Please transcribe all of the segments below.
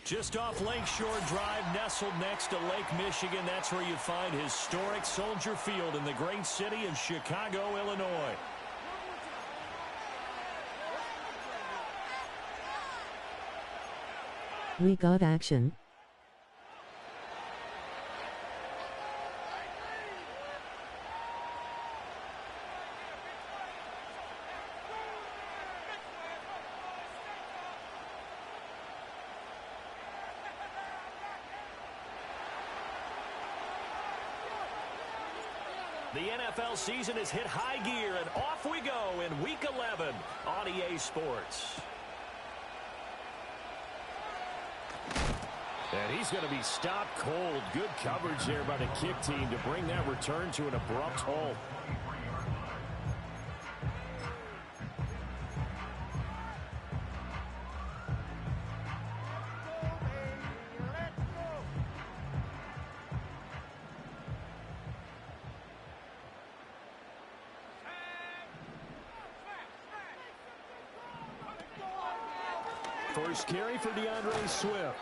Just off Lakeshore Drive, nestled next to Lake Michigan. That's where you find historic Soldier Field in the great city of Chicago, Illinois. We got action. The NFL season has hit high gear, and off we go in Week 11 on EA Sports. And he's going to be stopped cold. Good coverage there by the kick team to bring that return to an abrupt halt. First carry for DeAndre Swift.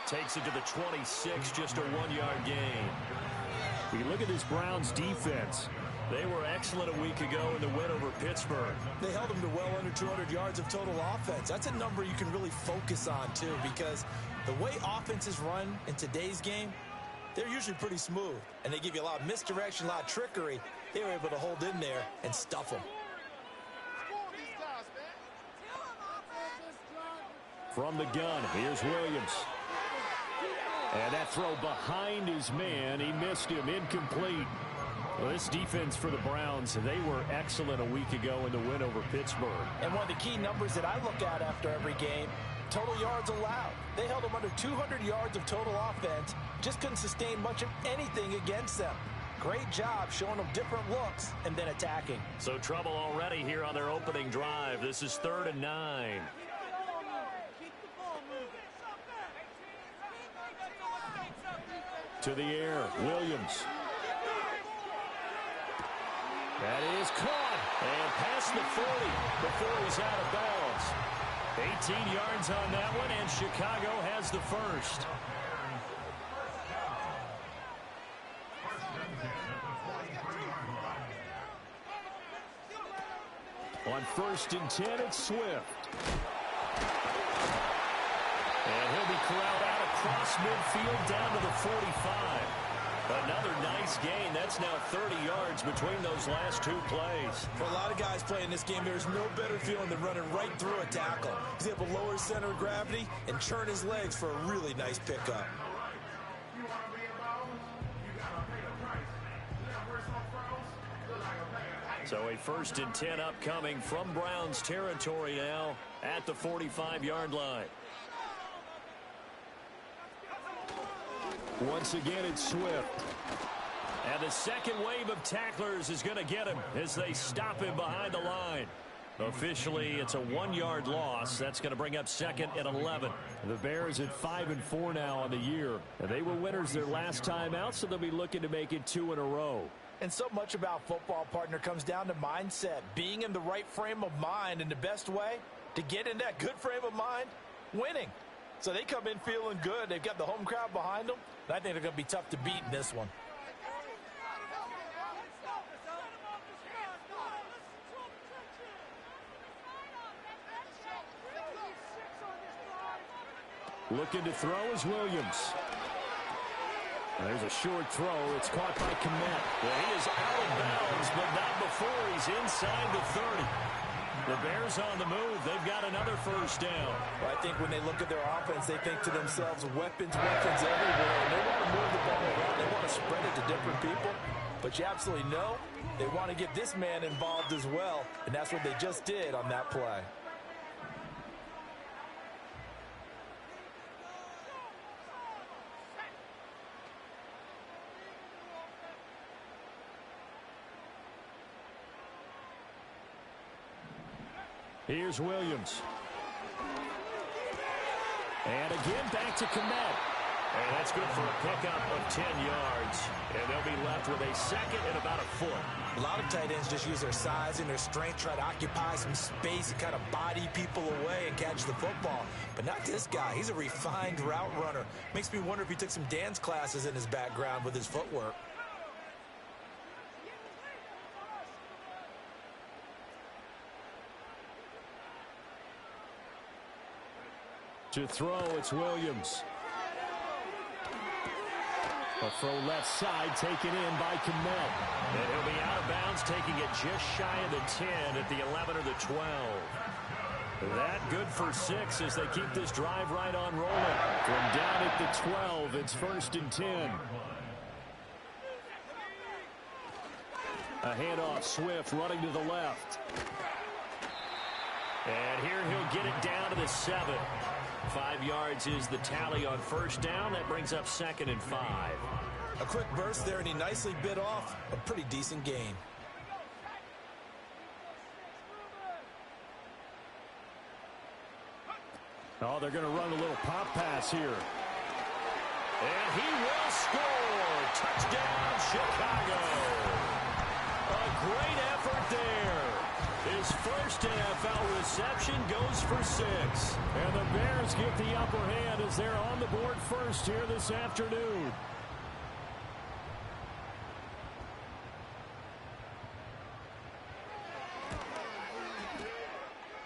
Takes it to the 26, just a 1-yard gain. We look at this Browns defense. They were excellent a week ago in the win over Pittsburgh. They held them to well under 200 yards of total offense. That's a number you can really focus on, too, because the way offenses run in today's game, they're usually pretty smooth, and they give you a lot of misdirection, a lot of trickery. They were able to hold in there and stuff them. From the gun, here's Williams. And that throw behind his man. He missed him. Incomplete. Well, this defense for the Browns, they were excellent a week ago in the win over Pittsburgh. And one of the key numbers that I look at after every game, total yards allowed. They held them under 200 yards of total offense. Just couldn't sustain much of anything against them. Great job showing them different looks and then attacking. So trouble already here on their opening drive. This is 3rd and 9. To the air, Williams. That is caught and past the 40 before he's out of bounds. 18 yards on that one, and Chicago has the first. On 1st and 10, it's Swift. And he'll be corralled out across midfield down to the 45. Another nice gain. That's now 30 yards between those last two plays. For a lot of guys playing this game, there's no better feeling than running right through a tackle. He's able to lower his center of gravity and churn his legs for a really nice pickup. So a 1st and 10 upcoming from Browns territory now at the 45-yard line. Once again, it's Swift. And the second wave of tacklers is going to get him as they stop him behind the line. Officially, it's a 1-yard loss. That's going to bring up 2nd and 11. The Bears at 5-4 now on the year. And they were winners their last time out, so they'll be looking to make it 2 in a row. And so much about football, partner, comes down to mindset. Being in the right frame of mind, and the best way to get in that good frame of mind, winning. So they come in feeling good. They've got the home crowd behind them. And I think they're going to be tough to beat in this one. Looking to throw is Williams. There's a short throw. It's caught by Kmet. Well, he is out of bounds, but not before he's inside the 30. The Bears on the move. They've got another first down. Well, I think when they look at their offense, they think to themselves, weapons, weapons everywhere. And they want to move the ball around. They want to spread it to different people. But you absolutely know they want to get this man involved as well. And that's what they just did on that play. Here's Williams. And again, back to Kmet. And that's good for a pickup of 10 yards. And they'll be left with a second and about a foot. A lot of tight ends just use their size and their strength, try to occupy some space and kind of body people away and catch the football. But not this guy. He's a refined route runner. Makes me wonder if he took some dance classes in his background with his footwork. To throw, it's Williams. A throw left side taken in by Kmet. And he'll be out of bounds, taking it just shy of the 10 at the 11 or the 12. That good for 6 as they keep this drive right on rolling. From down at the 12, it's 1st and 10. A handoff, Swift running to the left. And here he'll get it down to the 7. 5 yards is the tally on 1st down. That brings up 2nd and 5. A quick burst there, and he nicely bit off a pretty decent gain. Oh, they're going to run a little pop pass here. And he will score. Touchdown, Chicago. A great effort there. His first NFL reception goes for 6. And the Bears get the upper hand as they're on the board first here this afternoon.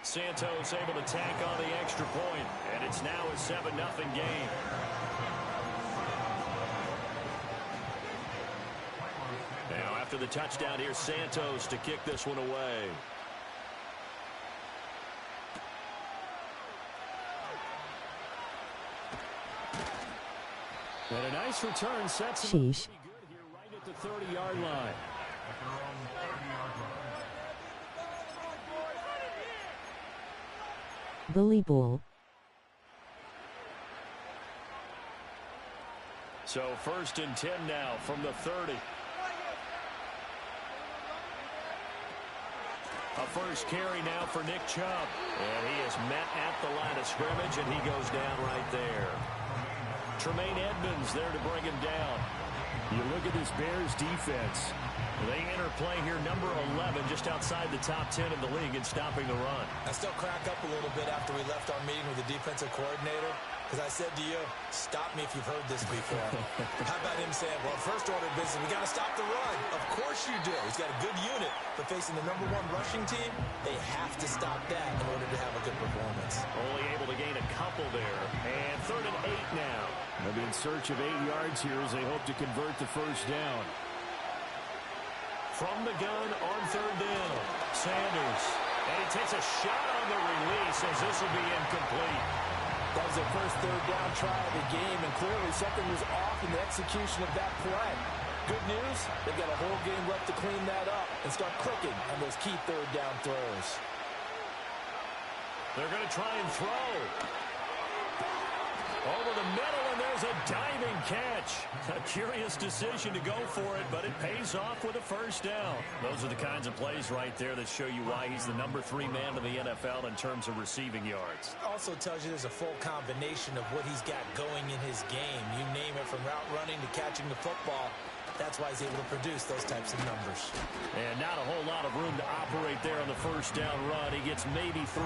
Santos able to tack on the extra point, and it's now a 7-0 game. Now after the touchdown, here's Santos to kick this one away. And a nice return sets him up pretty good here right at the 30-yard line. Bully ball. So 1st and 10 now from the 30. A first carry now for Nick Chubb. And he is met at the line of scrimmage, and he goes down right there. Tremaine Edmonds there to bring him down. You look at this Bears defense. They enter play here number 11, just outside the top 10 in the league in stopping the run. I still crack up a little bit after we left our meeting with the defensive coordinator, because I said to you, stop me if you've heard this before. How about him saying, well, first order of business, we got to stop the run. Of course you do. He's got a good unit, but facing the number 1 rushing team, they have to stop that in order to have a good performance. Only able to gain a couple there. And 3rd and 8 now. They'll be in search of 8 yards here as they hope to convert the first down. From the gun on 3rd down, Sanders. And he takes a shot on the release as this will be incomplete. That was their first 3rd down try of the game, and clearly something was off in the execution of that play. Good news, they've got a whole game left to clean that up and start clicking on those key 3rd down throws. They're going to try and throw. Over the middle, and there's a diving catch. A curious decision to go for it, but it pays off with a first down. Those are the kinds of plays right there that show you why he's the number 3 man in the NFL in terms of receiving yards. Also tells you there's a full combination of what he's got going in his game. You name it, from route running to catching the football. That's why he's able to produce those types of numbers. And not a whole lot of room to operate there on the first down run. He gets maybe 3.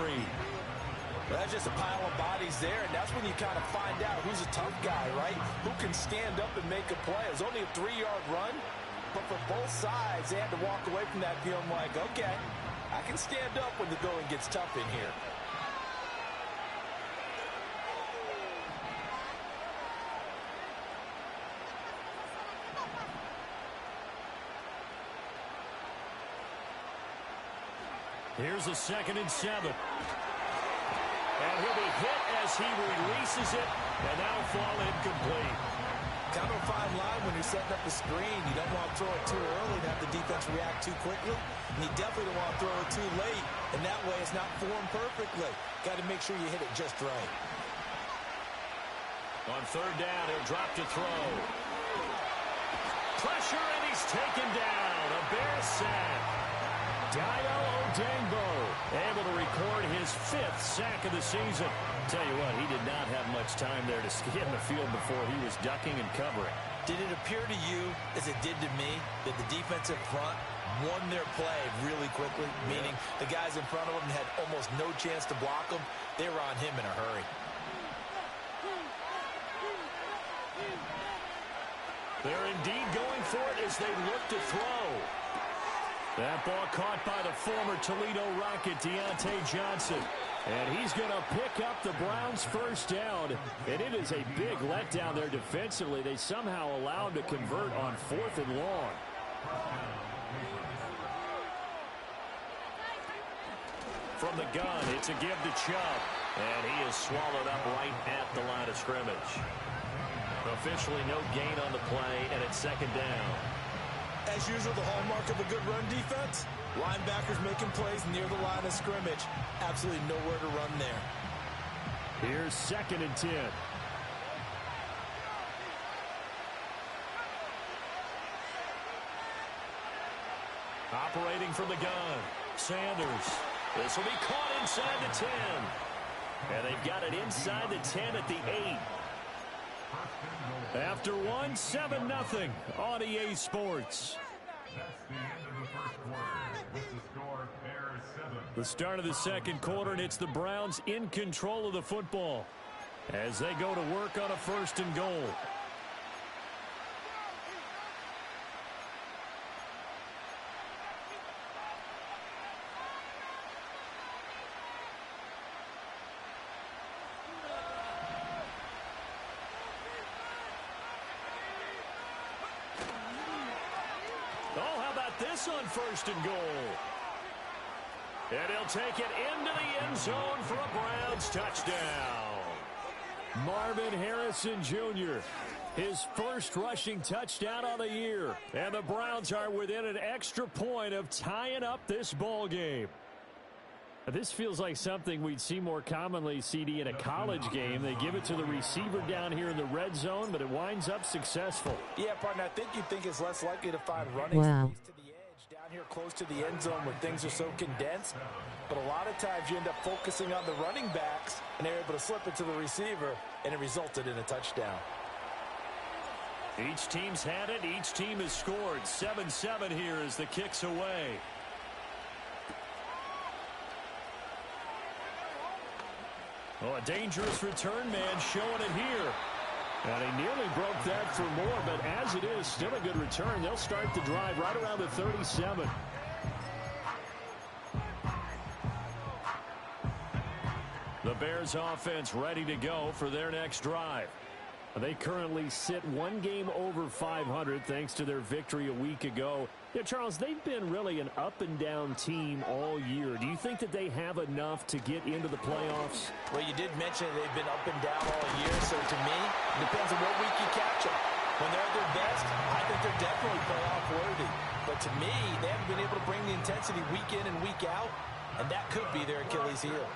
Well, that's just a pile of bodies there, and that's when you kind of find out who's a tough guy, right? Who can stand up and make a play. It was only a 3-yard run, but for both sides, they had to walk away from that feeling like, okay, I can stand up when the going gets tough in here. Here's a 2nd and 7. And he'll be hit as he releases it, and that'll fall incomplete. Kind of a fine line when you're setting up a screen. You don't want to throw it too early and have the defense react too quickly. And you definitely don't want to throw it too late, and that way it's not formed perfectly. Got to make sure you hit it just right. On 3rd down, he'll drop to throw. Pressure, and he's taken down. A Bears sack. Dio Odengbo able to record his 5th sack of the season. Tell you what, he did not have much time there to scan the field before he was ducking and covering. Did it appear to you, as it did to me, that the defensive front won their play really quickly? Meaning the guys in front of them had almost no chance to block them. They were on him in a hurry. They're indeed going for it as they look to throw. That ball caught by the former Toledo Rocket, Deontay Johnson. And he's going to pick up the Browns' first down. And it is a big letdown there defensively. They somehow allowed to convert on 4th and long. From the gun, it's a give to Chubb. And he is swallowed up right at the line of scrimmage. Officially no gain on the play, and it's 2nd down. As usual, the hallmark of a good run defense, linebackers making plays near the line of scrimmage. Absolutely nowhere to run there. Here's 2nd and 10. Operating from the gun, Sanders. This will be caught inside the 10. And they've got it inside the 10 at the 8. After 1, 7-0 on EA Sports. The start of the 2nd quarter, and it's the Browns in control of the football as they go to work on a 1st and goal. Oh, how about this on 1st and goal? And he'll take it into the end zone for a Browns touchdown. Marvin Harrison Jr., his first rushing touchdown on the year. And the Browns are within an extra point of tying up this ball game. This feels like something we'd see more commonly, CD, in a college game. They give it to the receiver down here in the red zone, but it winds up successful. Yeah, partner, I think you think it's less likely to find running space to the edge down here close to the end zone where things are so condensed. But a lot of times you end up focusing on the running backs, and they're able to slip it to the receiver, and it resulted in a touchdown. Each team's had it. Each team has scored. 7-7 here as the kick's away. Oh, a dangerous return man showing it here. And he nearly broke that for more, but as it is, still a good return. They'll start the drive right around the 37. The Bears offense ready to go for their next drive. They currently sit 1 game over 500 thanks to their victory a week ago. Yeah, Charles, they've been really an up-and-down team all year. Do you think that they have enough to get into the playoffs? Well, you did mention they've been up and down all year, so to me, it depends on what week you catch them. When they're at their best, I think they're definitely playoff worthy. But to me, they haven't been able to bring the intensity week in and week out, and that could be their Achilles heel.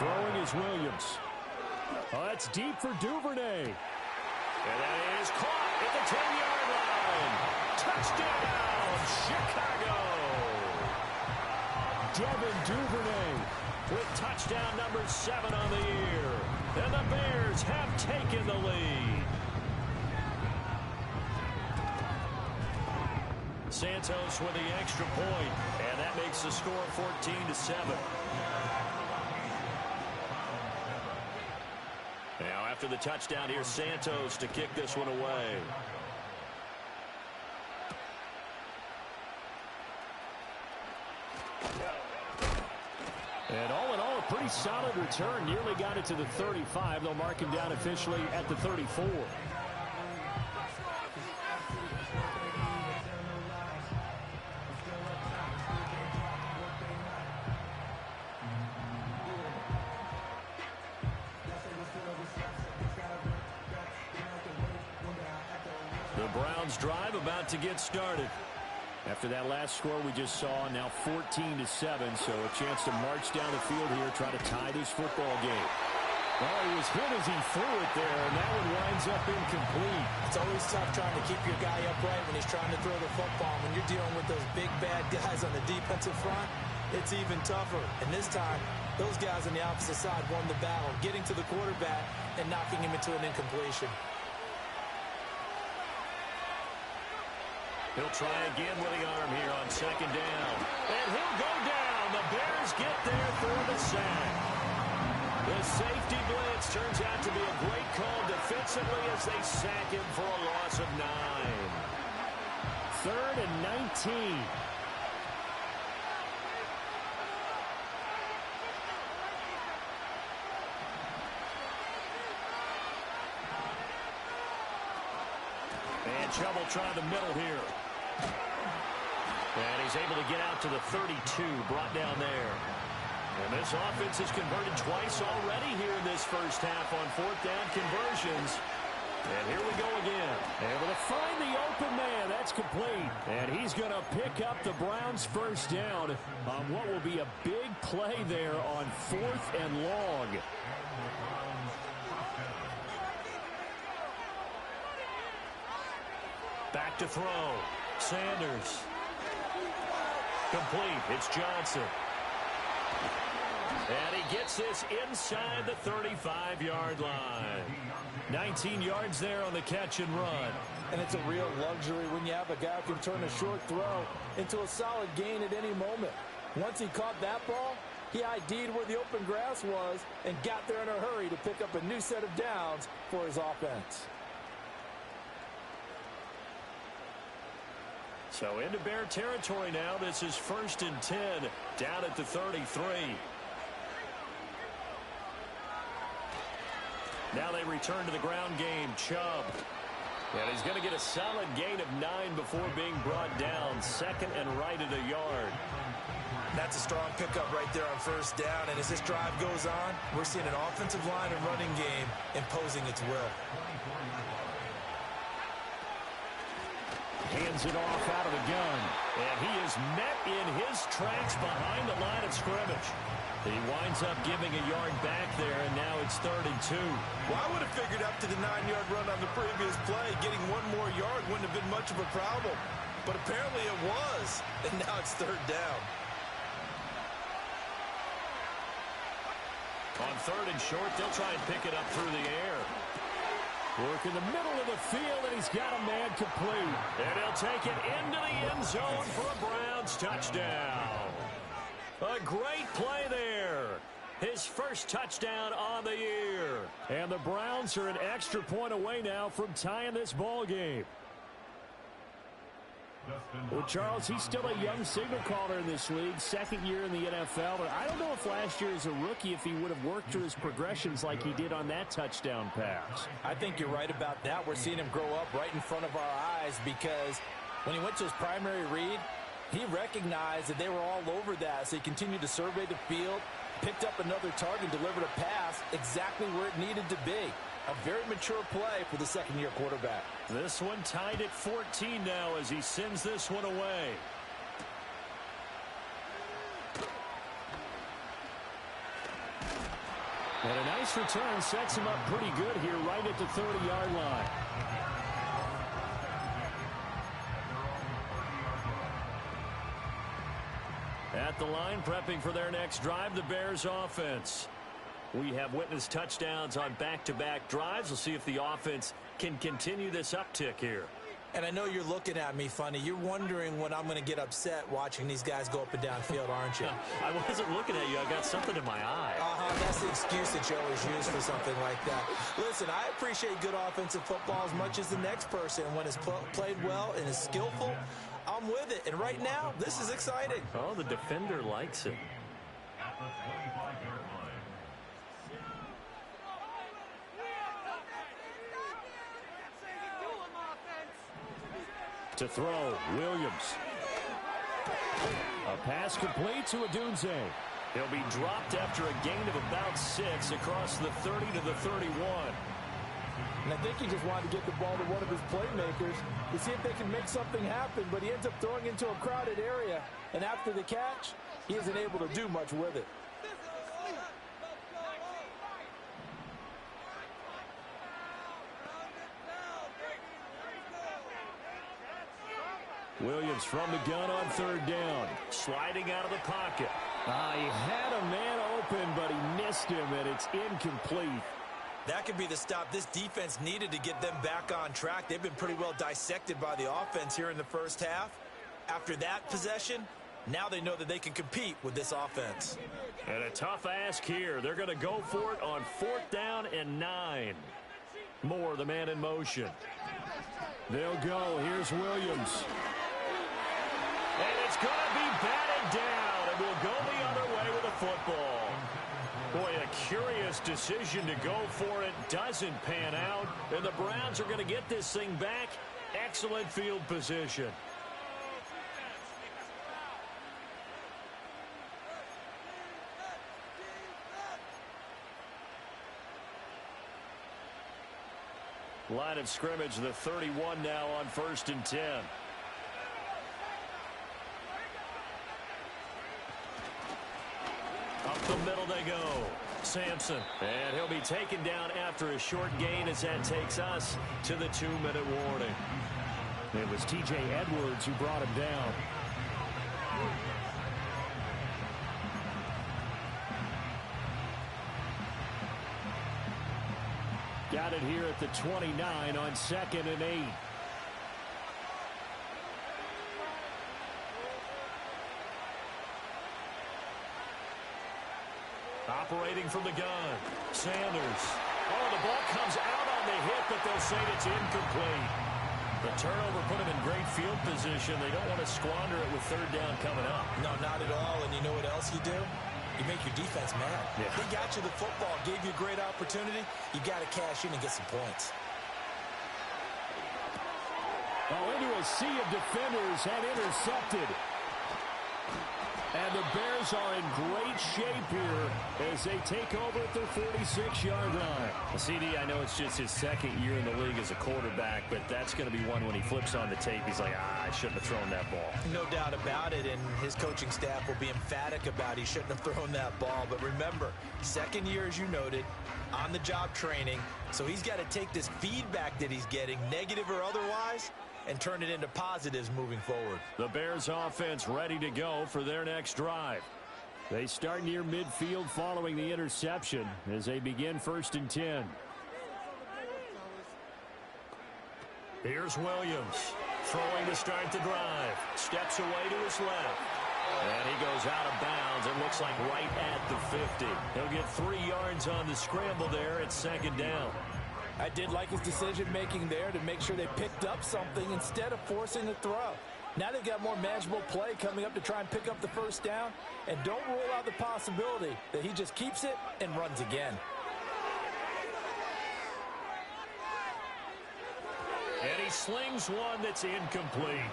Throwing is Williams. Oh, that's deep for Duvernay. And that is caught at the 10-yard line. Touchdown, Chicago. Devin Duvernay with touchdown number 7 on the year. And the Bears have taken the lead. Santos with the extra point, and that makes the score 14-7. Now, after the touchdown, here's Santos to kick this one away. And all in all, a pretty solid return. Nearly got it to the 35. They'll mark him down officially at the 34. Browns drive about to get started. After that last score we just saw, now 14-7, so a chance to march down the field here, try to tie this football game. Well, he was hit as he threw it there, and that one winds up incomplete. It's always tough trying to keep your guy upright when he's trying to throw the football. When you're dealing with those big, bad guys on the defensive front, it's even tougher. And this time, those guys on the opposite side won the battle, getting to the quarterback and knocking him into an incompletion. He'll try again with the arm here on second down. And he'll go down. The Bears get there for the sack. The safety blitz turns out to be a great call defensively as they sack him for a loss of 9. 3rd and 19. And trouble trying the middle here. And he's able to get out to the 32, brought down there. And this offense has converted twice already here in this first half on 4th down conversions. And here we go again. Able to find the open man. That's complete. And he's going to pick up the Browns' first down on what will be a big play there on 4th and long. Back to throw. Sanders. Complete. It's Johnson. And he gets this inside the 35-yard line. 19 yards there on the catch and run. And it's a real luxury when you have a guy who can turn a short throw into a solid gain at any moment. Once he caught that ball, he ID'd where the open grass was and got there in a hurry to pick up a new set of downs for his offense. So into Bear territory now. This is 1st and 10 down at the 33. Now they return to the ground game. Chubb. And he's going to get a solid gain of 9 before being brought down. 2nd and right at a yard. That's a strong pickup right there on 1st down. And as this drive goes on, we're seeing an offensive line and running game imposing its will. Hands it off out of the gun. And he is met in his tracks behind the line of scrimmage. He winds up giving a yard back there, and now it's 3rd and 2. Well, I would have figured up to the 9-yard run on the previous play. Getting one more yard wouldn't have been much of a problem. But apparently it was. And now it's 3rd down. On 3rd and short, they'll try and pick it up through the air. Work in the middle of the field, and he's got a man complete. And he'll take it into the end zone for a Browns touchdown. A great play there. His first touchdown on the year. And the Browns are an extra point away now from tying this ball game. Well, Charles, he's still a young signal caller in this league, 2nd year in the NFL. But I don't know if last year as a rookie, if he would have worked through his progressions like he did on that touchdown pass. I think you're right about that. We're seeing him grow up right in front of our eyes because when he went to his primary read, he recognized that they were all over that. So he continued to survey the field, picked up another target, delivered a pass exactly where it needed to be. A very mature play for the 2nd-year quarterback. This one tied at 14 now as he sends this one away. And a nice return sets him up pretty good here right at the 30-yard line. At the line, prepping for their next drive, the Bears offense. We have witnessed touchdowns on back-to-back drives. We'll see if the offense can continue this uptick here. And I know you're looking at me funny. You're wondering when I'm going to get upset watching these guys go up and down field, aren't you? I wasn't looking at you. I got something in my eye. That's the excuse that you always use for something like that. Listen, I appreciate good offensive football as much as the next person. When it's played well and is skillful, I'm with it. And right now, this is exciting. Oh, the defender likes it. To throw, Williams. A pass complete to Deuce. He'll be dropped after a gain of about 6 across the 30 to the 31. And I think he just wanted to get the ball to one of his playmakers to see if they can make something happen, but he ends up throwing into a crowded area. And after the catch, he isn't able to do much with it. Williams from the gun on third down. Sliding out of the pocket. He had a man open, but he missed him, and it's incomplete. That could be the stop this defense needed to get them back on track. They've been pretty well dissected by the offense here in the first half. After that possession, now they know that they can compete with this offense. And a tough ask here. They're going to go for it on 4th down and 9. Moore, the man in motion. They'll go. Here's Williams. And it's going to be batted down, and we'll go the other way with the football. Boy, a curious decision to go for it. Doesn't pan out, and the Browns are going to get this thing back. Excellent field position. Line of scrimmage, the 31 now on 1st and 10. Up the middle they go. Sampson. And he'll be taken down after a short gain as that takes us to the 2-minute warning. It was T.J. Edwards who brought him down. Got it here at the 29 on 2nd and 8. Operating from the gun. Sanders. Oh, the ball comes out on the hit, but they'll say it's incomplete. The turnover put them in great field position. They don't want to squander it with 3rd down coming up. No, not at all. And you know what else you do? You make your defense mad. Yeah. They got you the football, gave you a great opportunity. You got to cash in and get some points. Into a sea of defenders and intercepted. And the Bears are in great shape here as they take over at their 46-yard line. CD, I know it's just his 2nd year in the league as a quarterback, but that's going to be one when he flips on the tape. He's like, I shouldn't have thrown that ball. No doubt about it, and his coaching staff will be emphatic about he shouldn't have thrown that ball. But remember, 2nd year, as you noted, on-the-job training, so he's got to take this feedback that he's getting, negative or otherwise, and turn it into positives moving forward. The Bears offense ready to go for their next drive. They start near midfield following the interception as they begin 1st and 10. Here's Williams throwing to start the drive. Steps away to his left. And he goes out of bounds. It looks like right at the 50. He'll get 3 yards on the scramble there at 2nd down. I did like his decision-making there to make sure they picked up something instead of forcing the throw. Now they've got more manageable play coming up to try and pick up the 1st down. And don't rule out the possibility that he just keeps it and runs again. And he slings one that's incomplete.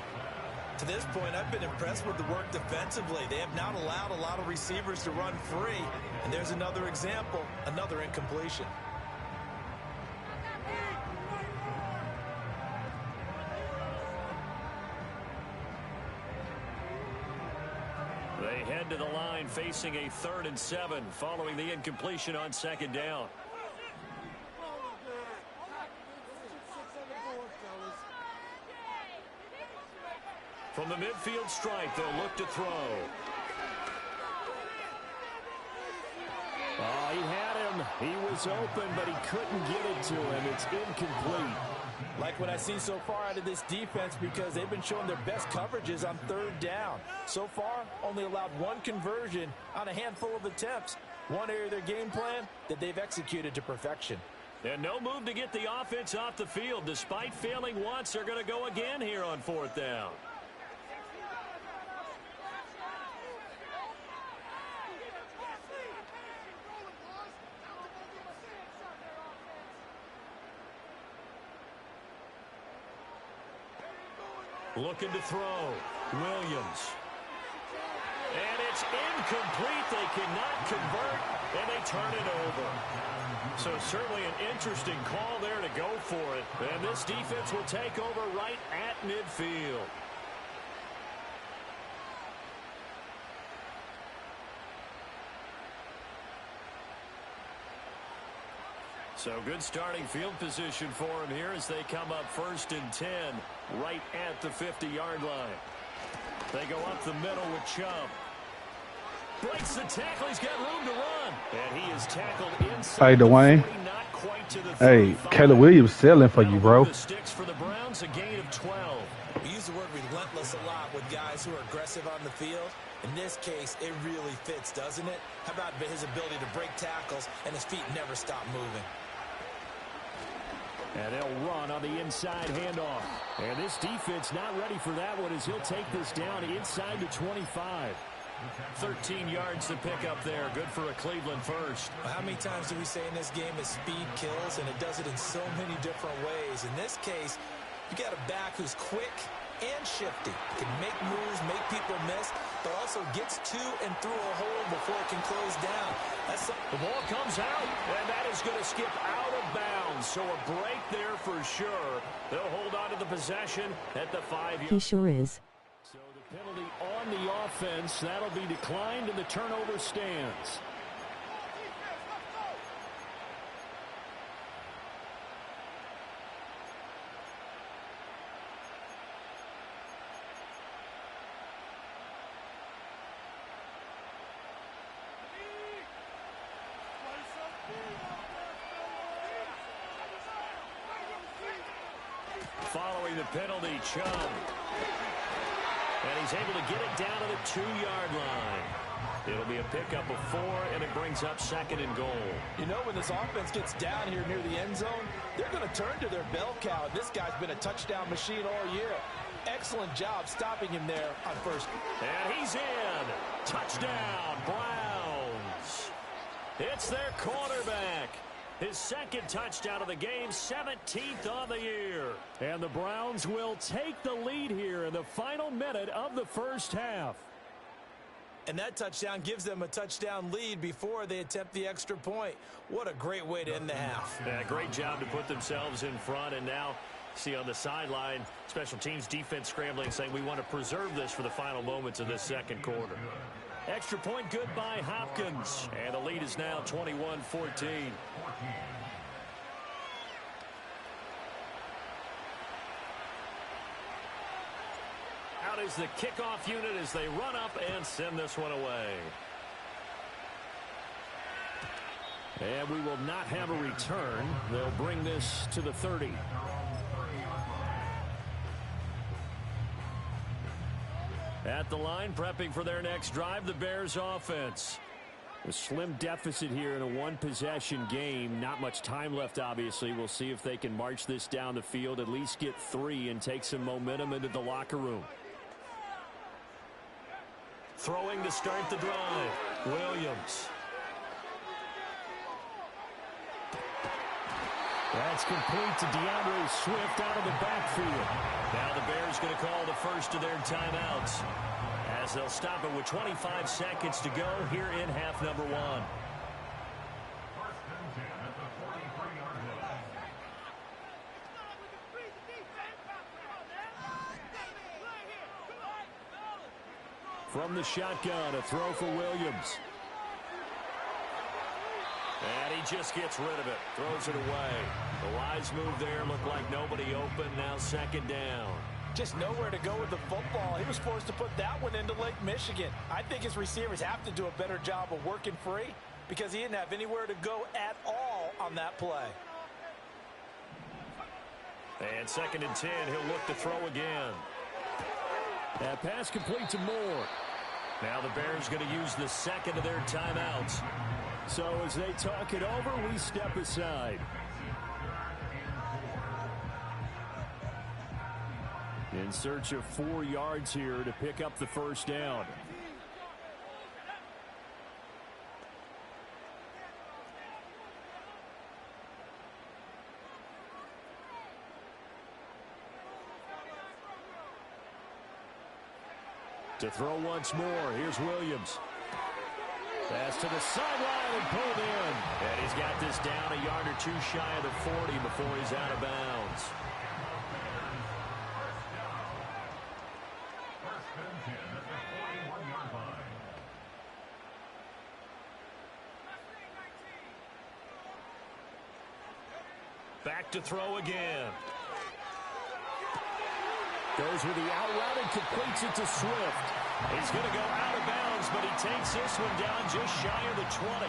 To this point, I've been impressed with the work defensively. They have not allowed a lot of receivers to run free. And there's another example, another incompletion. They head to the line facing a 3rd and 7 following the incompletion on 2nd down. From the midfield stripe, they'll look to throw. Oh, he had him. He was open, but he couldn't get it to him. It's incomplete. Like what I've seen so far out of this defense because they've been showing their best coverages on 3rd down. So far, only allowed 1 conversion on a handful of attempts. One area of their game plan that they've executed to perfection. And no move to get the offense off the field. Despite failing once, they're going to go again here on 4th down. Looking to throw. Williams. And it's incomplete. They cannot convert, and they turn it over. So certainly an interesting call there to go for it. And this defense will take over right at midfield. So good starting field position for him here as they come up 1st and 10 right at the 50-yard line. They go up the middle with Chubb. Breaks the tackle. He's got room to run. And he is tackled inside. Hey, Dwayne. Not quite to the Hey, 35. Caleb Williams selling for you, bro. The sticks for the Browns, a gain of 12. We use the word relentless a lot with guys who are aggressive on the field. In this case, it really fits, doesn't it? How about his ability to break tackles and his feet never stop moving? And they'll run on the inside handoff. And this defense not ready for that one as he'll take this down inside the 25. 13 yards to pick up there. Good for a Cleveland first. How many times do we say in this game that speed kills, and it does it in so many different ways? In this case, you got a back who's quick and shifty. Can make moves, make people miss, but also gets to and through a hole before it can close down. The ball comes out, and that is going to skip out of bounds. So a break there for sure. They'll hold on to the possession at the 5-yard. He sure is. So the penalty on the offense, that'll be declined, and the turnover stands. Following the penalty, Chubb. And he's able to get it down to the 2-yard line. It'll be a pickup of 4, and it brings up 2nd and goal. You know, when this offense gets down here near the end zone, they're going to turn to their bell cow. This guy's been a touchdown machine all year. Excellent job stopping him there on first. And he's in. Touchdown, Browns. It's their quarterback. His 2nd touchdown of the game, 17th on the year. And the Browns will take the lead here in the final minute of the first half. And that touchdown gives them a touchdown lead before they attempt the extra point. What a great way to end the half. Yeah, great job to put themselves in front. And now, see on the sideline, special teams defense scrambling, saying we want to preserve this for the final moments of this 2nd quarter. Extra point good by Hopkins. And the lead is now 21-14. Out is the kickoff unit as they run up and send this one away. And we will not have a return. They'll bring this to the 30. At the line, prepping for their next drive, the Bears offense. A slim deficit here in a one-possession game. Not much time left, obviously. We'll see if they can march this down the field, at least get 3, and take some momentum into the locker room. Throwing to start the drive, Williams. That's complete to DeAndre Swift out of the backfield. Now the Bears going to call the first of their timeouts as they'll stop it with 25 seconds to go here in half number 1. From the shotgun, a throw for Williams. And he just gets rid of it. Throws it away. The wise move there. Looked like nobody open. Now 2nd down. Just nowhere to go with the football. He was forced to put that one into Lake Michigan. I think his receivers have to do a better job of working free because he didn't have anywhere to go at all on that play. And 2nd and 10. He'll look to throw again. That pass complete to Moore. Now the Bears going to use the 2nd of their timeouts. So as they talk it over, we step aside. In search of 4 yards here to pick up the first down. To throw once more, here's Williams. Pass to the sideline and pulled in. And he's got this down a yard or 2 shy of the 40 before he's out of bounds. Back to throw again. Goes with the out route and completes it to Swift. He's going to go out of bounds, but he takes this one down just shy of the 20.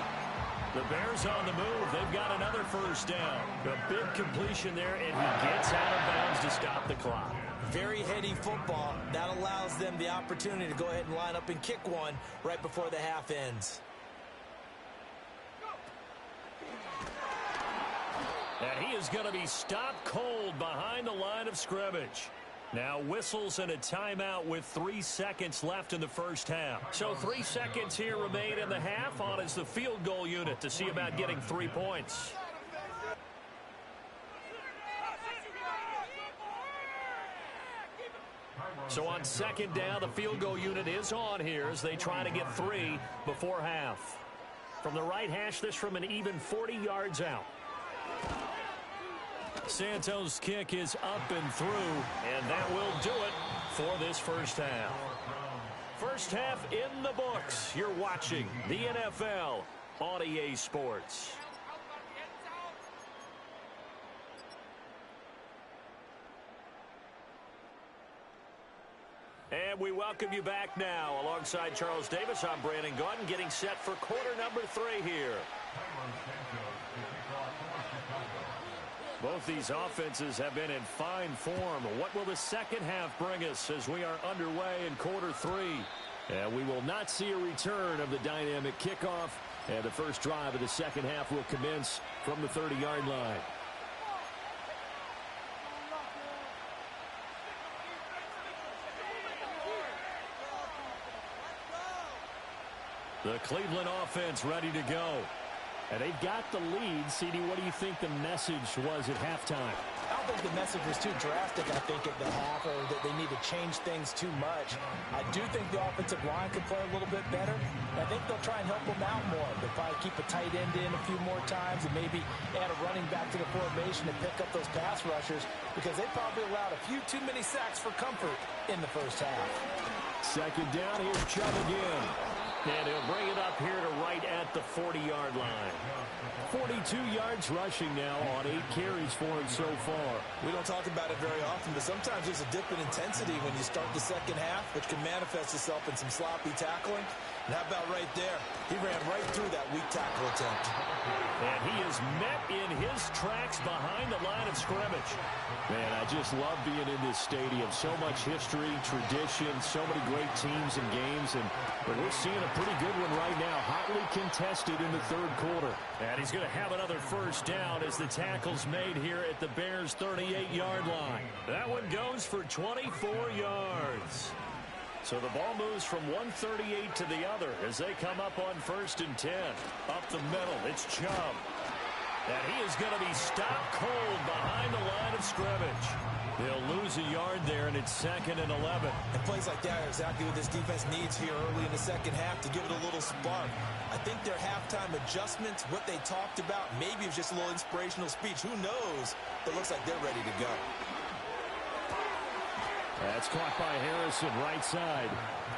The Bears on the move. They've got another first down. A big completion there, and he gets out of bounds to stop the clock. Very heady football. That allows them the opportunity to go ahead and line up and kick one right before the half ends. And he is going to be stopped cold behind the line of scrimmage. Now whistles and a timeout with 3 seconds left in the first half. So 3 seconds here remain in the half. On is the field goal unit to see about getting 3 points. So on second down, the field goal unit is on here as they try to get 3 before half. From the right hash, this from an even 40 yards out. Santos' kick is up and through, and that will do it for this first half. First half in the books. You're watching the NFL on EA Sports. And we welcome you back now. Alongside Charles Davis, I'm Brandon Gaudin, getting set for quarter number 3 here. Both these offenses have been in fine form. What will the second half bring us as we are underway in quarter 3? And we will not see a return of the dynamic kickoff. And the first drive of the second half will commence from the 30-yard line. The Cleveland offense ready to go. And they've got the lead. CD, what do you think the message was at halftime? I don't think the message was too drastic, I think, at the half, or that they need to change things too much. I do think the offensive line could play a little bit better. I think they'll try and help them out more. They'll probably keep a tight end in a few more times and maybe add a running back to the formation and pick up those pass rushers because they probably allowed a few too many sacks for comfort in the first half. Second down, here's Chubb again. And he'll bring it up here to right at the 40-yard line. 42 yards rushing now on 8 carries for him so far. We don't talk about it very often, but sometimes there's a dip in intensity when you start the second half, which can manifest itself in some sloppy tackling. And how about right there? He ran right through that weak tackle attempt. And he is met in his tracks behind the line of scrimmage. Man, I just love being in this stadium. So much history, tradition, so many great teams and games. But we're seeing a pretty good one right now, hotly contested in the third quarter. And he's going to have another first down as the tackle's made here at the Bears' 38-yard line. That one goes for 24 yards. So the ball moves from 138 to the other as they come up on 1st and 10. Up the middle, it's Chubb. And he is going to be stopped cold behind the line of scrimmage. They'll lose a yard there, and it's 2nd and 11. And plays like that are exactly what this defense needs here early in the second half to give it a little spark. I think their halftime adjustments, what they talked about, maybe it was just a little inspirational speech. Who knows? But it looks like they're ready to go. That's caught by Harrison, right side.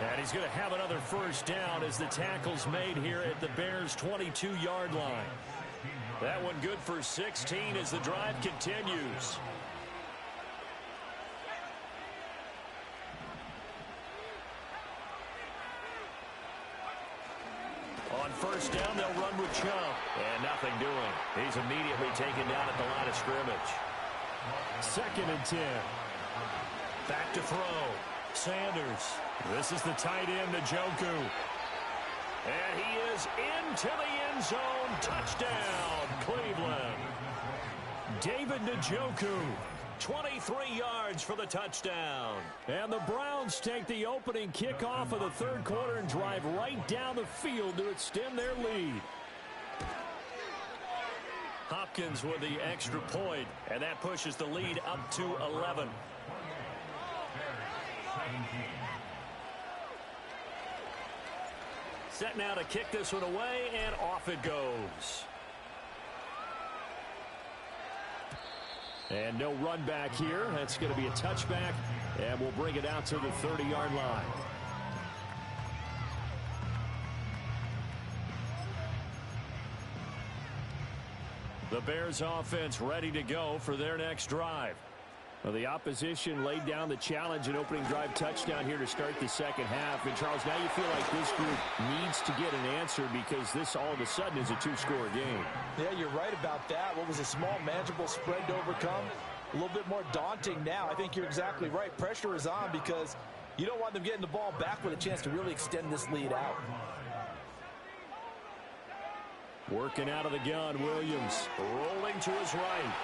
And he's going to have another first down as the tackle's made here at the Bears' 22-yard line. That one good for 16 as the drive continues. On first down, they'll run with Chubb. And nothing doing. He's immediately taken down at the line of scrimmage. 2nd and 10. Back to throw. Sanders. This is the tight end, Njoku. And he is into the end zone. Touchdown, Cleveland. David Njoku. 23 yards for the touchdown. And the Browns take the opening kickoff of the third quarter and drive right down the field to extend their lead. Hopkins with the extra point, and that pushes the lead up to 11. Set now to kick this one away, and off it goes. And no run back here. That's going to be a touchback, and we'll bring it out to the 30-yard line. The Bears offense ready to go for their next drive. Well, the opposition laid down the challenge and opening drive touchdown here to start the second half. And, Charles, now you feel like this group needs to get an answer because this all of a sudden is a two-score game. Yeah, you're right about that. What was a small, manageable spread to overcome? A little bit more daunting now. I think you're exactly right. Pressure is on because you don't want them getting the ball back with a chance to really extend this lead out. Working out of the gun, Williams rolling to his right.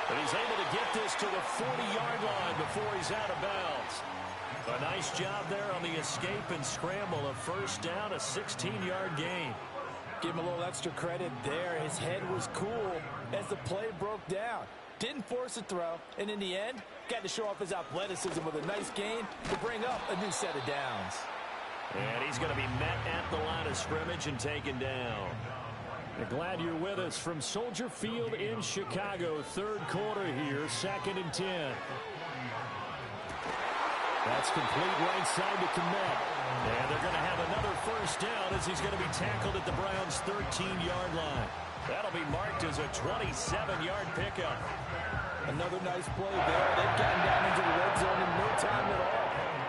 But he's able to get this to the 40-yard line before he's out of bounds. A nice job there on the escape and scramble. A first down, a 16-yard gain. Give him a little extra credit there. His head was cool as the play broke down. Didn't force a throw, and in the end, got to show off his athleticism with a nice gain to bring up a new set of downs. And he's going to be met at the line of scrimmage and taken down. Glad you're with us from Soldier Field in Chicago. Third quarter here, 2nd and 10. That's complete right side to Komet. And they're going to have another first down as he's going to be tackled at the Browns' 13-yard line. That'll be marked as a 27-yard pickup. Another nice play there. They've gotten down into the red zone in no time at all.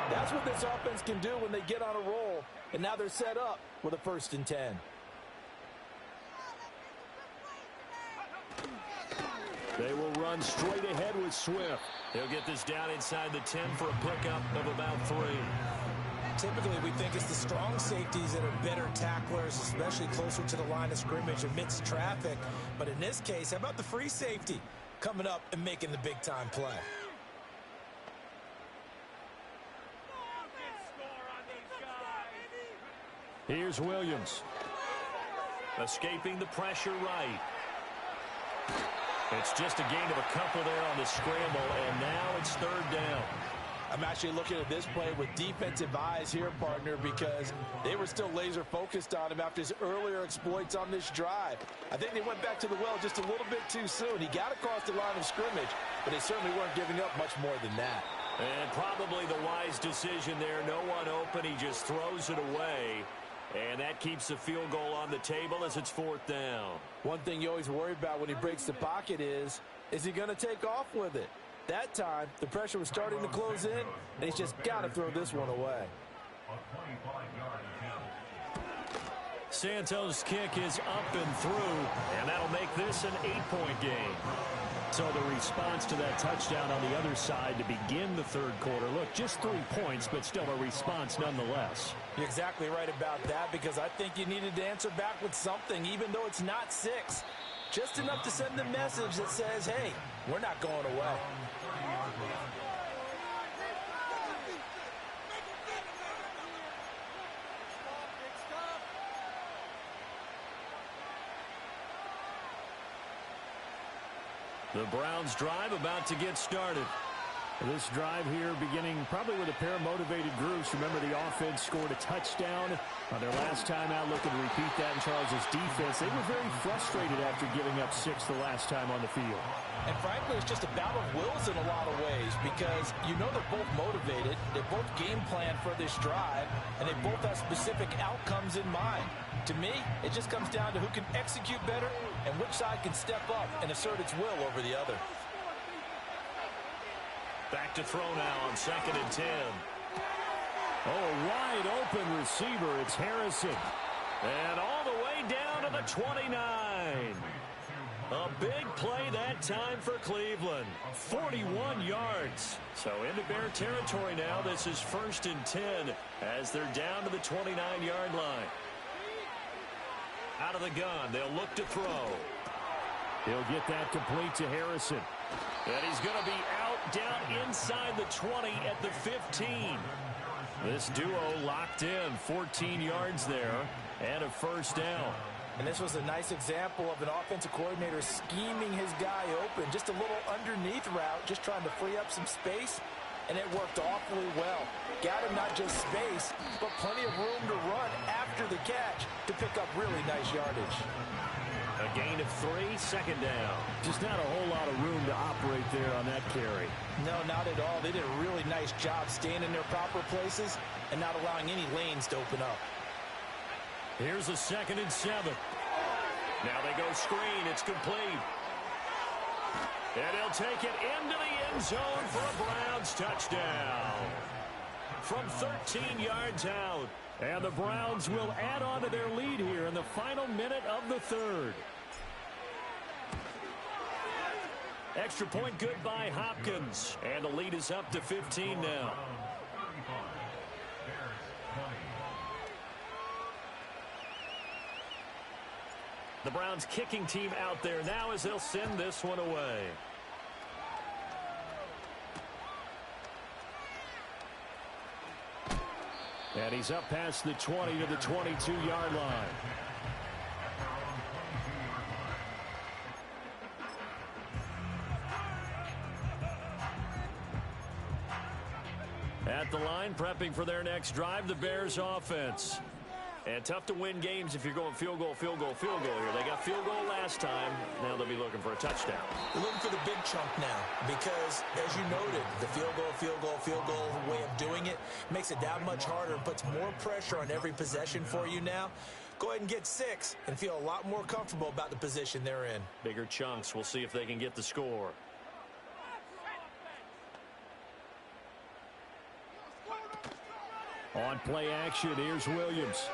That's what this offense can do when they get on a roll. And now they're set up with a 1st and 10. They will run straight ahead with Swift. He'll get this down inside the 10 for a pickup of about 3. Typically, we think it's the strong safeties that are better tacklers, especially closer to the line of scrimmage amidst traffic. But in this case, how about the free safety coming up and making the big-time play? Here's Williams. Escaping the pressure right. It's just a gain of a couple there on the scramble, and now it's 3rd down. I'm actually looking at this play with defensive eyes here, partner, because they were still laser focused on him after his earlier exploits on this drive. I think they went back to the well just a little bit too soon. He got across the line of scrimmage, but they certainly weren't giving up much more than that. And probably the wise decision there. No one open. He just throws it away. And that keeps the field goal on the table as it's 4th down. One thing you always worry about when he breaks the pocket is he going to take off with it? That time, the pressure was starting to close in, and he's just got to throw this one away. Santos' kick is up and through, and that'll make this an 8-point game. So the response to that touchdown on the other side to begin the 3rd quarter. Look, just 3 points, but still a response nonetheless. You're exactly right about that, because I think you needed to answer back with something, even though it's not 6. Just enough to send the message that says, hey, we're not going away. The Browns drive about to get started. This drive here beginning probably with a pair of motivated groups. Remember, the offense scored a touchdown on their last time out. Looking to repeat that in Charles's defense. They were very frustrated after giving up 6 the last time on the field. And frankly, it's just a battle of wills in a lot of ways, because you know they're both motivated. They both game plan for this drive, and they both have specific outcomes in mind. To me, it just comes down to who can execute better and which side can step up and assert its will over the other. Back to throw now on 2nd and 10. Oh, wide open receiver. It's Harrison. And all the way down to the 29. A big play that time for Cleveland. 41 yards. So into Bear territory now. This is 1st and 10 as they're down to the 29-yard line. Out of the gun. They'll look to throw. He'll get that complete to Harrison. And he's going to be out down inside the 20 at the 15. This duo locked in. 14 yards there and a first down. And this was a nice example of an offensive coordinator scheming his guy open. Just a little underneath route, just trying to free up some space, and it worked awfully well. Got him not just space, but plenty of room to run after the catch to pick up really nice yardage. A gain of 3, 2nd down. Just not a whole lot of room to operate there on that carry. No, not at all. They did a really nice job staying in their proper places and not allowing any lanes to open up. Here's a 2nd and 7. Now they go screen. It's complete. And he'll take it into the end zone for a Browns touchdown. From 13 yards out. And the Browns will add on to their lead here in the final minute of the third. Extra point good by Hopkins. And the lead is up to 15 now. The Browns kicking team out there now as they'll send this one away. And he's up past the 20 to the 22-yard line. At the line, prepping for their next drive, the Bears offense. And tough to win games if you're going field goal, field goal, field goal here. They got field goal last time. Now they'll be looking for a touchdown. They're looking for the big chunk now because, as you noted, the field goal, field goal, field goal way of doing it makes it that much harder and puts more pressure on every possession for you now. Go ahead and get 6 and feel a lot more comfortable about the position they're in. Bigger chunks. We'll see if they can get the score. On play action, here's Williams.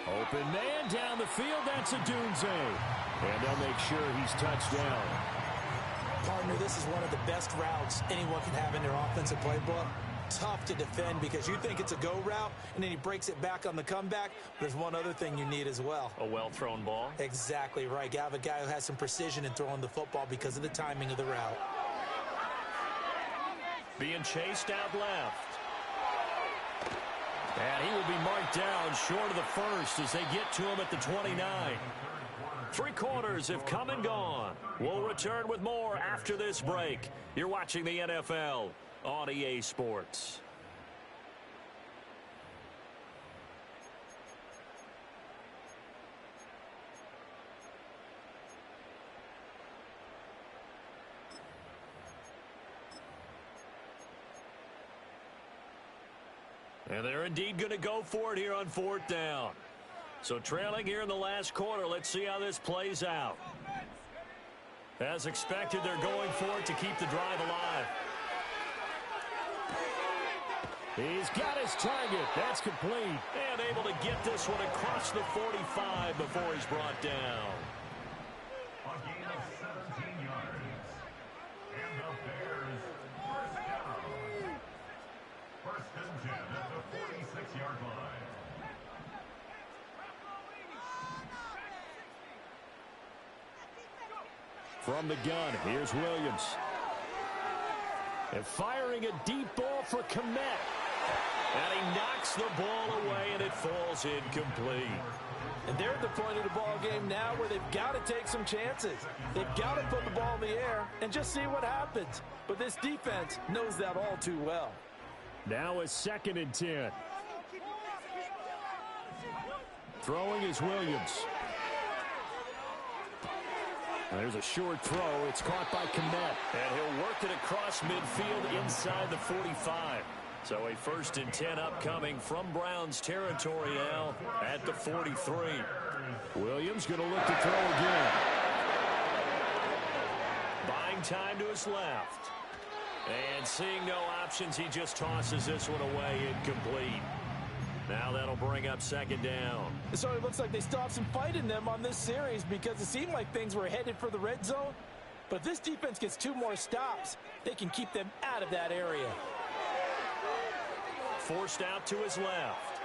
Open man down the field. That's a Deuce. And they'll make sure he's touched down. Partner, this is one of the best routes anyone can have in their offensive playbook. Tough to defend because you think it's a go route, and then he breaks it back on the comeback. There's one other thing you need as well. A well-thrown ball. Exactly right. You have a guy who has some precision in throwing the football because of the timing of the route. Being chased out left. And he will be marked down short of the first as they get to him at the 29. 3 quarters have come and gone. We'll return with more after this break. You're watching the NFL on EA Sports. And they're indeed going to go for it here on 4th down. So trailing here in the last quarter. Let's see how this plays out. As expected, they're going for it to keep the drive alive. He's got his target. That's complete. And able to get this one across the 45 before he's brought down. A gain of 17 yards. And the Bears first down. First and 10 at the 46-yard line. From the gun, here's Williams. And firing a deep ball for Komet. And he knocks the ball away, and it falls incomplete. And they're at the point of the ball game now where they've got to take some chances. They've got to put the ball in the air and just see what happens. But this defense knows that all too well. Now a 2nd and 10. Throwing is Williams. There's a short throw. It's caught by Komet. And he'll work it across midfield inside the 45. So a 1st and 10 upcoming from Browns territory now at the 43. Williams going to look to throw again. Buying time to his left. And seeing no options, he just tosses this one away, incomplete. Now that'll bring up 2nd down. So it looks like they stopped some fight in them on this series because it seemed like things were headed for the red zone. But if this defense gets 2 more stops, they can keep them out of that area. Forced out to his left.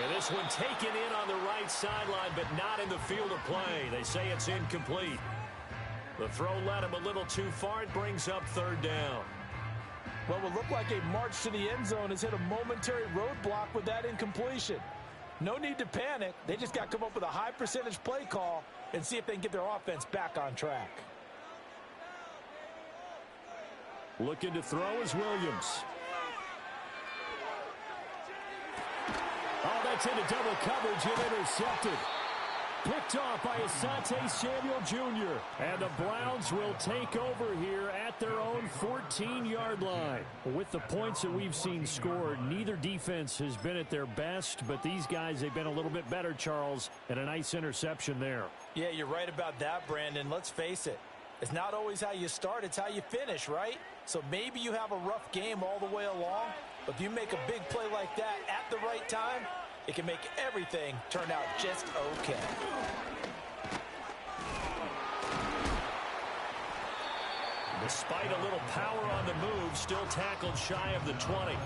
And this one taken in on the right sideline, but not in the field of play. They say it's incomplete. The throw led him a little too far. It brings up 3rd down. What will look like a march to the end zone has hit a momentary roadblock with that incompletion. No need to panic. They just got to come up with a high percentage play call and see if they can get their offense back on track. Looking to throw is Williams. Oh, that's into double coverage and intercepted. Picked off by Asante Samuel Jr. And the Browns will take over here at their own 14-yard line. With the points that we've seen scored, neither defense has been at their best, but these guys, they've been a little bit better, Charles, and a nice interception there. Yeah, you're right about that, Brandon. Let's face it. It's not always how you start, it's how you finish, right? So maybe you have a rough game all the way along, but if you make a big play like that at the right time, it can make everything turn out just okay. Despite a little power on the move, still tackled shy of the 20.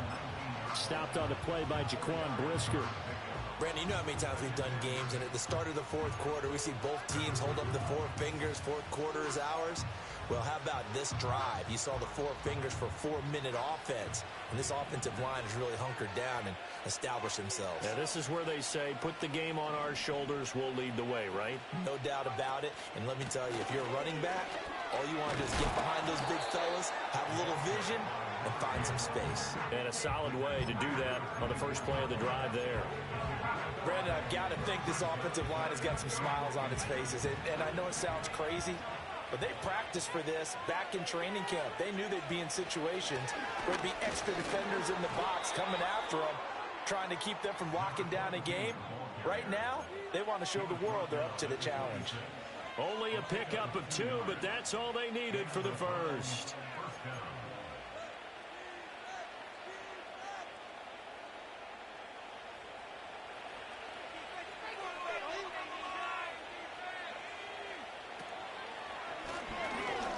Stopped on the play by Jaquan Brisker. Brandon, you know how many times we've done games, and at the start of the fourth quarter, we see both teams hold up the four fingers, fourth quarter is ours. Well, how about this drive? You saw the four fingers for 4-minute offense, and this offensive line has really hunkered down and established themselves. Yeah, this is where they say, put the game on our shoulders, we'll lead the way, right? No doubt about it, and let me tell you, if you're a running back, all you want to do is get behind those big fellas, have a little vision, and find some space. And a solid way to do that on the first play of the drive there. Brandon, I've got to think this offensive line has got some smiles on its faces. And I know it sounds crazy, but they practiced for this back in training camp. They knew they'd be in situations where there'd be extra defenders in the box coming after them, trying to keep them from locking down a game. Right now, they want to show the world they're up to the challenge. Only a pickup of 2, but that's all they needed for the first.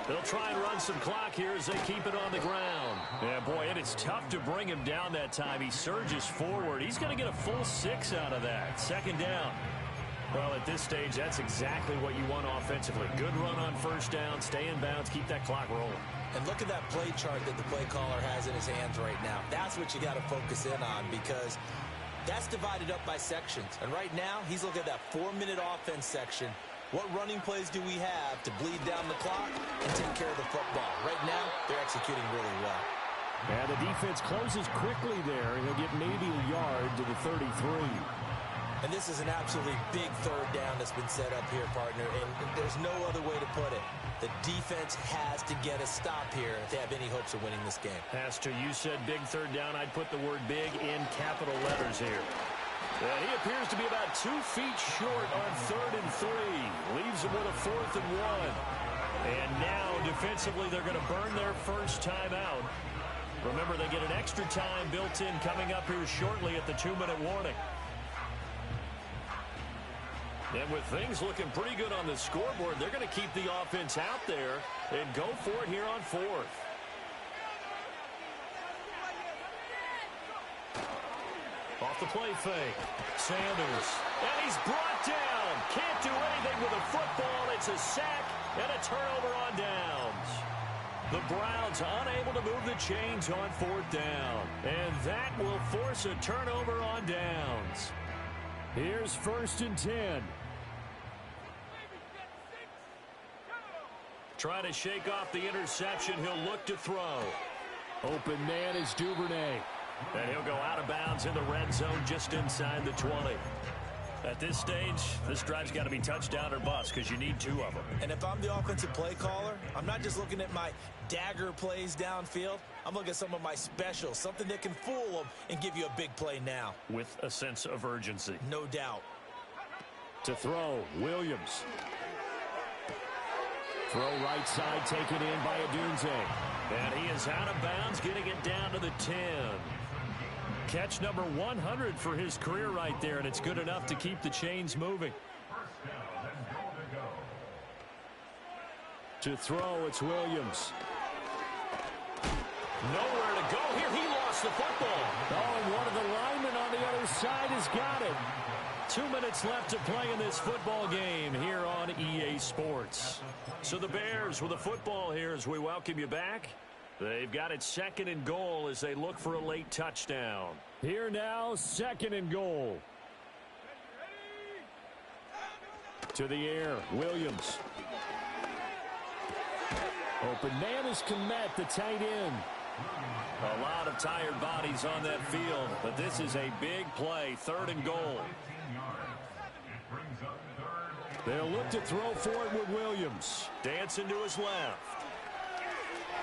They'll try and run some clock here as they keep it on the ground. Yeah, boy, it is tough to bring him down that time. He surges forward. He's going to get a full 6 out of that. Second down. Well, at this stage, that's exactly what you want offensively. Good run on first down, stay in bounds, keep that clock rolling. And look at that play chart that the play caller has in his hands right now. That's what you got to focus in on, because that's divided up by sections. And right now, he's looking at that 4-minute offense section. What running plays do we have to bleed down the clock and take care of the football? Right now, they're executing really well. And the defense closes quickly there. He'll get maybe a yard to the 33. And this is an absolutely big third down that's been set up here, partner, and there's no other way to put it. The defense has to get a stop here if they have any hopes of winning this game. Pastor, you said big third down. I'd put the word big in capital letters here. And he appears to be about 2 feet short on 3rd and 3. Leaves him with a 4th and 1. And now, defensively, they're going to burn their first time out. Remember, they get an extra time built in coming up here shortly at the 2-minute warning. And with things looking pretty good on the scoreboard, they're going to keep the offense out there and go for it here on 4th. Off the play fake. Sanders. And he's brought down. Can't do anything with a football. It's a sack and a turnover on downs. The Browns unable to move the chains on 4th down. And that will force a turnover on downs. Here's 1st and 10. Trying to shake off the interception. He'll look to throw. Open man is Duvernay. And he'll go out of bounds in the red zone just inside the 20. At this stage, this drive's got to be touchdown or bust because you need 2 of them. And if I'm the offensive play caller, I'm not just looking at my dagger plays downfield. I'm looking at some of my specials, something that can fool them and give you a big play now. With a sense of urgency. No doubt. To throw, Williams. Throw right side, taken in by Adunze. And he is out of bounds, getting it down to the 10. Catch number 100 for his career right there, and it's good enough to keep the chains moving. To throw, it's Williams. Nowhere to go here. He lost the football. Oh, and one of the linemen on the other side has got it. 2 minutes left to play in this football game here on EA Sports. So the Bears with a football here as we welcome you back. They've got it 2nd and goal as they look for a late touchdown. Here now, 2nd and goal. To the air, Williams. Open man is Kmet, the tight end. A lot of tired bodies on that field, but this is a big play, 3rd and goal. It brings up 3rd They'll look to throw for it with Williams. Dancing to his left.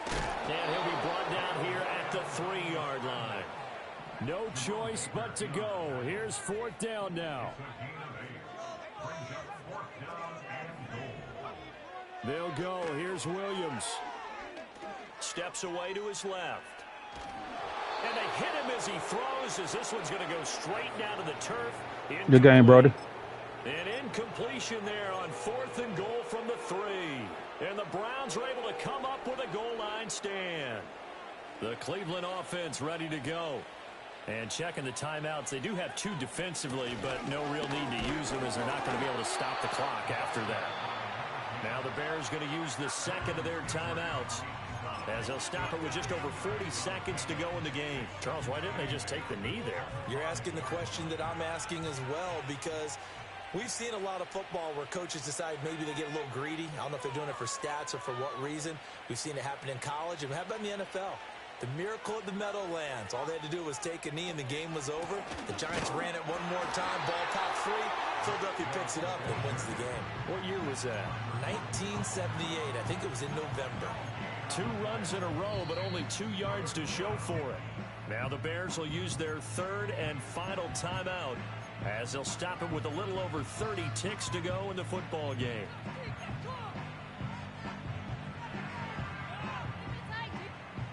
And he'll be brought down here at the 3-yard line. No choice but to go. Here's 4th down now. They'll go. Here's Williams. Steps away to his left. And they hit him as he throws, as this one's going to go straight down to the turf. Good game, Brody. An incompletion there on 4th and goal from the 3. And the Browns are able to come up with a goal line stand. The Cleveland offense ready to go. And checking the timeouts, they do have 2 defensively, but no real need to use them as they're not going to be able to stop the clock after that. Now the Bears going to use the second of their timeouts as they'll stop it with just over 40 seconds to go in the game. Charles, why didn't they just take the knee there? You're asking the question that I'm asking as well, because we've seen a lot of football where coaches decide maybe they get a little greedy. I don't know if they're doing it for stats or for what reason. We've seen it happen in college. And how about in the NFL? The miracle of the Meadowlands. All they had to do was take a knee and the game was over. The Giants ran it one more time. Ball popped free. Philadelphia picks it up and wins the game. What year was that? 1978. I think it was in November. 2 runs in a row, but only 2 yards to show for it. Now the Bears will use their 3rd and final timeout as they'll stop it with a little over 30 ticks to go in the football game.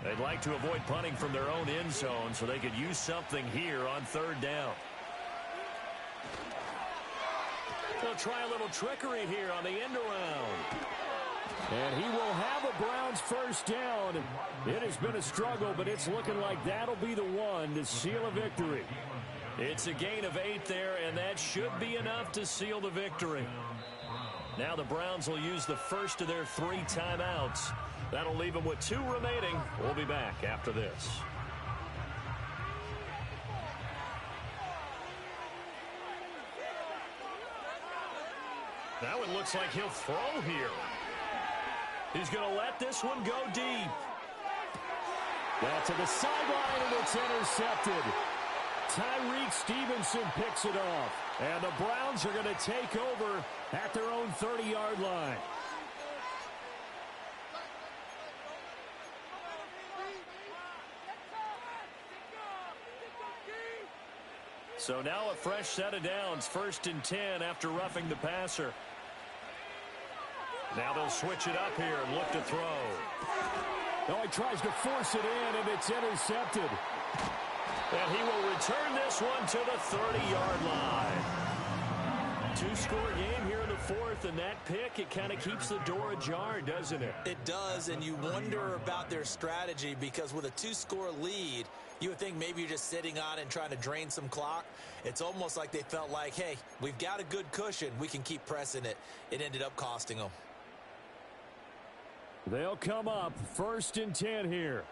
They'd like to avoid punting from their own end zone so they could use something here on 3rd down. They'll try a little trickery here on the end around. And he will have a Browns 1st down. It has been a struggle, but it's looking like that'll be the one to seal a victory. It's a gain of 8 there, and that should be enough to seal the victory. Now the Browns will use the first of their 3 timeouts. That'll leave them with 2 remaining. We'll be back after this. Now it looks like he'll throw here. He's going to let this one go deep. That's to the sideline, and it's intercepted. Tyreek Stevenson picks it off. And the Browns are going to take over at their own 30-yard line. So now a fresh set of downs. 1st and 10 after roughing the passer. Now they'll switch it up here and look to throw. Oh, he tries to force it in, and it's intercepted. And he will return this one to the 30-yard line. 2-score game here in the 4th, and that pick, it kind of keeps the door ajar, doesn't it? It does, and you wonder about their strategy, because with a 2-score lead, you would think maybe you're just sitting on it and trying to drain some clock. It's almost like they felt like, hey, we've got a good cushion. We can keep pressing it. It ended up costing them. They'll come up 1st and 10 here.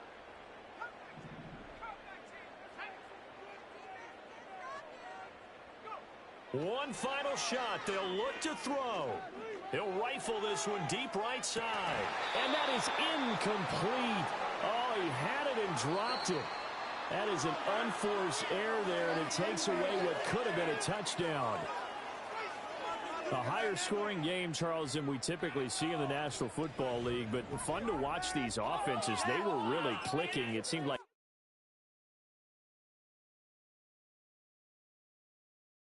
One final shot. They'll look to throw. He'll rifle this one deep right side. And that is incomplete. Oh, he had it and dropped it. That is an unforced error there, and it takes away what could have been a touchdown. A higher scoring game, Charles, than we typically see in the National Football League, but fun to watch these offenses. They were really clicking. It seemed like